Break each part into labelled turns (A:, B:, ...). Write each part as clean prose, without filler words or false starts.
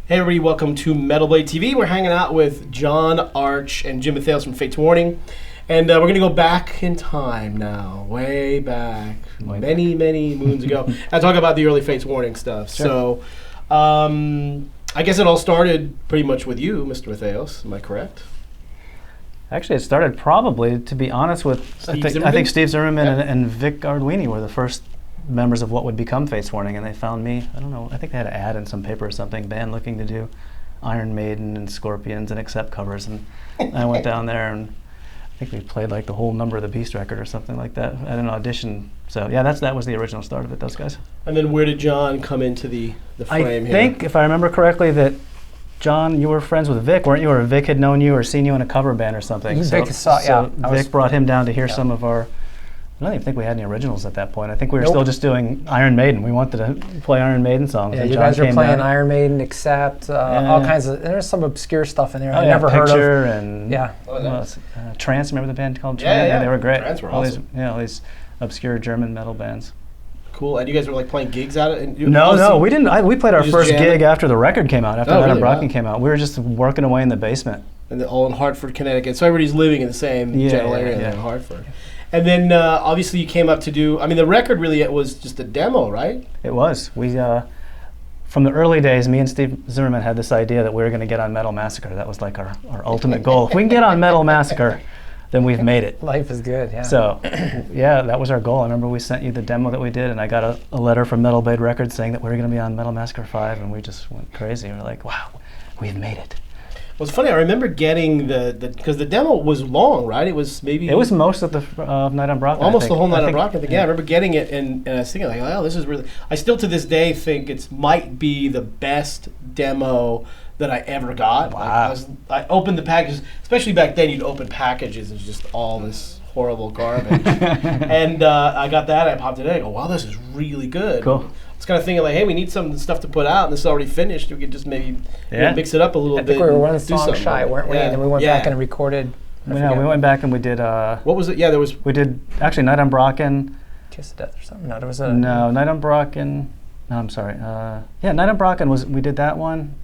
A: Hey everybody, welcome to Metal Blade TV. We're hanging out with John Arch and Jim Matheos from Fate's Warning. And we're going to go back in time now, way back, many moons ago, and talk about the early Fate's Warning stuff.
B: Sure.
A: So, I guess it all started pretty much with you, Mr. Matheos. Am I correct?
B: Actually, it started probably, to be honest, with I think Steve Zimmerman and Vic Arduini were the first members of what would become Fate's Warning, and they found me. I don't know. I think they had an ad in some paper or something. Band looking to do Iron Maiden and Scorpions and Accept covers, and I went down there and I think we played like the whole Number of the Beast record or something like that at an audition. So yeah, that was the original start of it. Those guys.
A: And then where did John come into the frame here?
B: I think, if I remember correctly, that John, you were friends with Vic, weren't you? Or Vic had known you or seen you in a cover band or something. So Vic brought him down to hear some of our. I don't even think we had any originals at that point. I think we were still just doing Iron Maiden. We wanted to play Iron Maiden songs.
C: Yeah, you guys were playing Iron Maiden, Accept, all kinds of. There's some obscure stuff in there I never heard of.
B: And Trance. Remember the band called Trance?
A: Yeah,
B: they were great.
A: Trance were awesome.
B: All these obscure German metal bands.
A: Cool. And you guys were like playing gigs at it?
B: No, we didn't. We played our first gig after the record came out. After Night on Brocken came out, we were just working away in the basement.
A: And all in Hartford, Connecticut. So everybody's living in the same general area there in Hartford. And then obviously you came up to do, I mean, the record really, it was just a demo, right?
B: It was. We, from the early days, me and Steve Zimmerman had this idea that we were going to get on Metal Massacre. That was like our ultimate goal. If we can get on Metal Massacre, then we've made it.
C: Life is good, yeah.
B: So, yeah, that was our goal. I remember we sent you the demo that we did, and I got a letter from Metal Blade Records saying that we were going to be on Metal Massacre 5, and we just went crazy. We were like, wow, we've made it.
A: Well, it's funny. I remember getting because the demo was long, right? It was
B: most of the Night on Brocken.
A: Almost the whole Night on Brocken thing. Yeah, I remember getting it, and I was thinking like, oh, this is really. I still to this day think it might be the best demo that I ever got.
B: Wow.
A: Like, I opened the packages, especially back then. You'd open packages and just all this horrible garbage. And I got that. I popped it in. I go, wow, this is really good.
B: Cool.
A: It's kind of thinking like, hey, we need some stuff to put out, and this is already finished. We could just maybe mix it up a little bit.
C: I think we were one song shy, weren't we?
A: Yeah.
C: And then we went back and recorded.
B: We went back and we did.
A: What was it? Yeah, there was.
B: We did actually Night on Brocken.
C: Kiss of Death or something. No, there was a.
B: No, Night on Brocken. No, I'm sorry. Night on Brocken we did that one.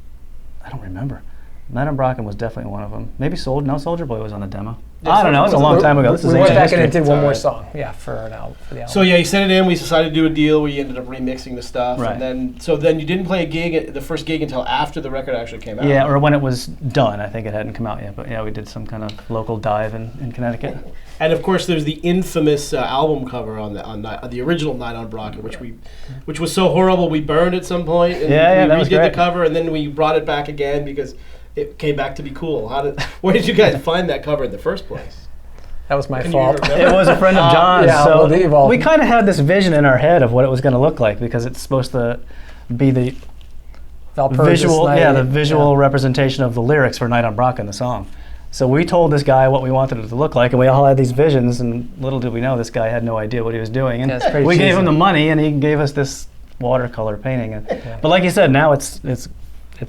B: I don't remember. Night on Brocken was definitely one of them. Maybe Soldier Boy was on the demo.
A: Yeah,
B: I don't know. It was a long time ago. This is
C: we went back and did one more
A: song.
C: Yeah, for the album.
A: So yeah, you sent it in. We decided to do a deal where you ended up remixing the stuff,
B: right.
A: And then you didn't play the first gig until after the record actually came out.
B: Yeah, or when it was done. I think it hadn't come out yet, but yeah, we did some kind of local dive in Connecticut.
A: And of course, there's the infamous album cover on the original Night on Brocken, which was so horrible we burned at some point. And we redid the cover, and then we brought it back again because it came back to be cool. Where did you guys find that cover in the first place?
C: That was my fault.
B: It was a friend of John's.
C: So
B: we kind of had this vision in our head of what it was going to look like because it's supposed to be the visual representation of the lyrics for Night on Brocken, the song. So we told this guy what we wanted it to look like, and we all had these visions, and little did we know this guy had no idea what he was doing. And we gave him the money, and he gave us this watercolor painting. But like you said, now it's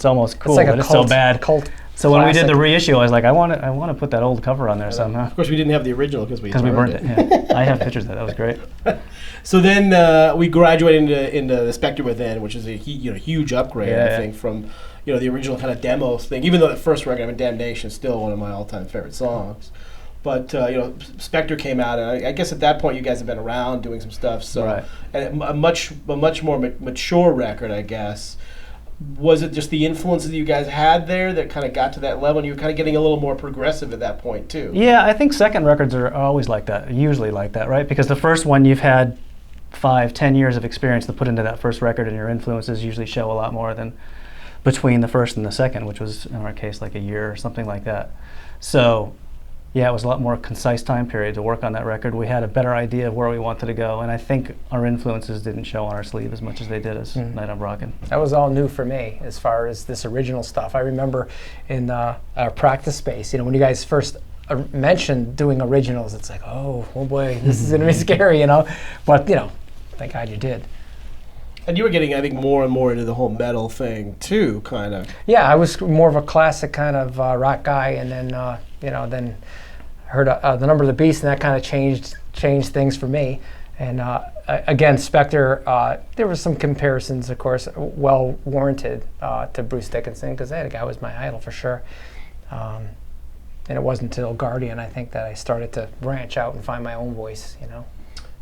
B: almost cool, but it's so bad. So when we did the reissue, I was like, I want to put that old cover on there somehow.
A: Of course, we didn't have the original because we
B: burned it. Yeah. I have pictures of that. That was great.
A: So then we graduated into the Spectre Within, which is a huge upgrade, I think, from the original kind of demo thing. Even though the first record, Damnation, is still one of my all-time favorite songs. But Spectre came out, and I guess at that point you guys have been around doing some stuff. So
B: right.
A: And a much more mature record, I guess. Was it just the influences that you guys had there that kind of got to that level, and you were kind of getting a little more progressive at that point too?
B: Yeah, I think second records are always like that, usually like that, right? Because the first one you've had 5-10 years of experience to put into that first record, and your influences usually show a lot more than between the first and the second, which was in our case like a year or something like that. So yeah, it was a lot more concise time period to work on that record. We had a better idea of where we wanted to go, and I think our influences didn't show on our sleeve as much as they did as Night on Brocken.
C: That was all new for me as far as this original stuff. I remember in our practice space, when you guys first mentioned doing originals, it's like, oh boy, this is gonna be scary, But thank God you did.
A: And you were getting, I think, more and more into the whole metal thing too, kind of.
C: Yeah, I was more of a classic kind of rock guy, and then then heard the Number of the Beast, and that kind of changed things for me. And again, Spector, there were some comparisons, of course, well warranted to Bruce Dickinson, because the guy was my idol for sure. And it wasn't until Guardian, I think, that I started to branch out and find my own voice, you know.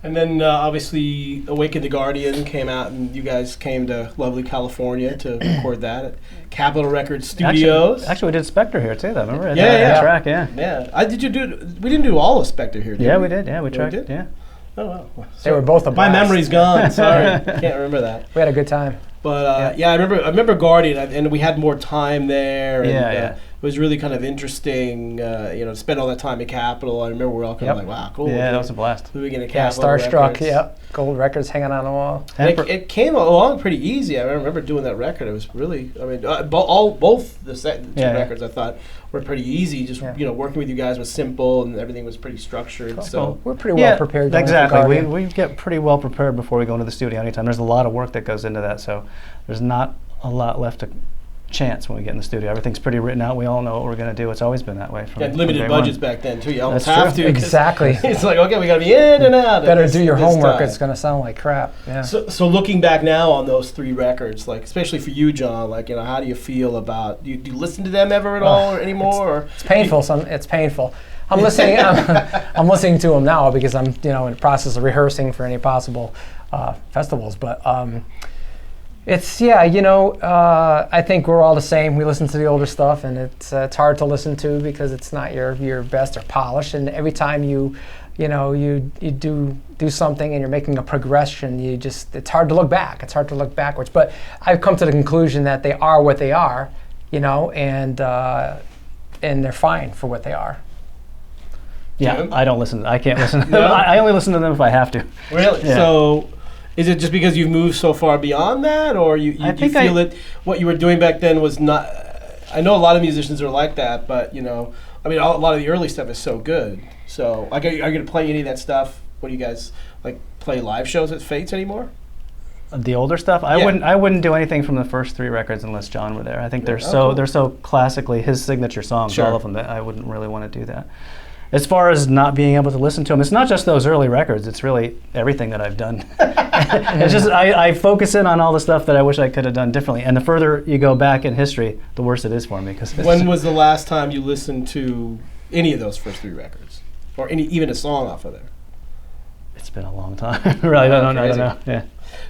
A: And then obviously Awaken the Guardian came out, and you guys came to lovely California to record that at Capitol Records Studios.
B: Actually, we did Spector here too, though. Remember?
A: Yeah.
B: Track, yeah.
A: Yeah. Did you do? We didn't do all of Spector here, did
B: Yeah,
A: we?
B: we did. Yeah, we tracked it. Yeah.
A: Oh wow.
C: They were both a blast.
A: My memory's gone. Sorry, can't remember that.
C: We had a good time.
A: But I remember Guardian, and we had more time there. And, it was really kind of interesting, to spend all that time at Capitol. I remember we were all kind of like, wow, cool.
B: Yeah, that was a blast.
A: Moving into
C: Yeah,
A: Capitol
C: Starstruck,
A: Records.
C: yep. Gold records hanging on the wall.
A: And it came along pretty easy. I remember doing that record. It was really, both the two records I thought were pretty easy. Just, working with you guys was simple, and everything was pretty structured.
C: Cool.
A: So
C: we're pretty well prepared.
B: Exactly. We get pretty well prepared before we go into the studio anytime. There's a lot of work that goes into that, so there's not a lot left to chance when we get in the studio. Everything's pretty written out. We all know what we're going to do. It's always been that way.
A: You had limited budgets back then, too. You almost have to.
C: Exactly.
A: It's like, okay, we got to be in and out.
C: Better do your homework. It's going to sound like crap. Yeah.
A: So looking back now on those 3 records, like especially for you, John, like how do you feel about? Do you listen to them ever at all or anymore?
C: It's painful. It's painful. I'm listening. I'm listening to them now because I'm in the process of rehearsing for any possible festivals, but. It's I think we're all the same. We listen to the older stuff, and it's hard to listen to because it's not your best or polished. And every time you do something and you're making a progression, it's hard to look back. It's hard to look backwards. But I've come to the conclusion that they are what they are, and they're fine for what they are.
B: Yeah, I don't listen. I can't listen.
A: No?
B: I only listen to them if I have to.
A: Really?
B: Yeah.
A: So. Is it just because you've moved so far beyond that, or you feel that what you were doing back then was not? I know a lot of musicians are like that, but a lot of the early stuff is so good. So, are you going to play any of that stuff? What do you guys play live shows at Fates anymore?
B: The older stuff, I wouldn't do anything from the first 3 records unless John were there. I think they're so classically his signature songs, all of them, that I wouldn't really want to do that. As far as not being able to listen to them, it's not just those early records, it's really everything that I've done. It's just, I focus in on all the stuff that I wish I could have done differently. And the further you go back in history, the worse it is for me.
A: When was the last time you listened to any of those first 3 records? Or even a song off of there?
B: It's been a long time. Really, I don't know. Yeah.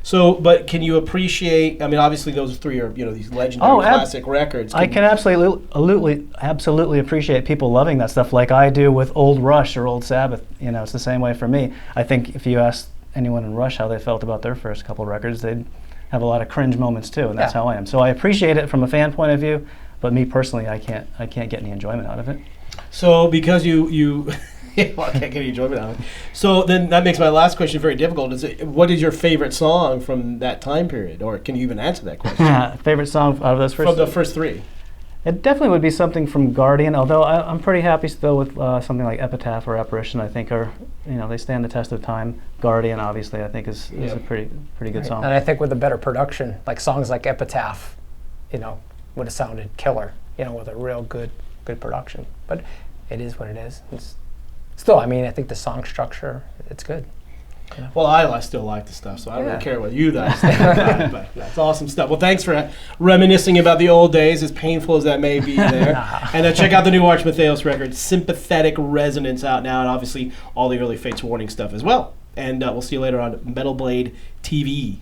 A: So, but can you appreciate? Obviously, those 3 are these legendary classic records.
B: I can absolutely appreciate people loving that stuff, like I do with old Rush or old Sabbath. It's the same way for me. I think if you asked anyone in Rush how they felt about their first couple records, they'd have a lot of cringe moments too, and that's how I am. So I appreciate it from a fan point of view, but me personally, I can't get any enjoyment out of it.
A: So because you I can't get any enjoyment out of it. So then that makes my last question very difficult. What is your favorite song from that time period? Or can you even answer that question?
B: Favorite song out of those first?
A: From the first 3.
B: It definitely would be something from Guardian, although I'm pretty happy still with something like Epitaph or Apparition. I think they stand the test of time. Guardian, obviously, I think is a pretty good song.
C: And I think with a better production, like songs like Epitaph, would have sounded killer, with a real good production. But it is what it is. Still, I think the song structure, it's good.
A: Well, I still like the stuff, so I don't really care what you guys think about it, but that's awesome stuff. Well, thanks for reminiscing about the old days, as painful as that may be there. And check out the new Arch Matheos record, Sympathetic Resonance, out now, and obviously all the early Fates Warning stuff as well. And we'll see you later on Metal Blade TV.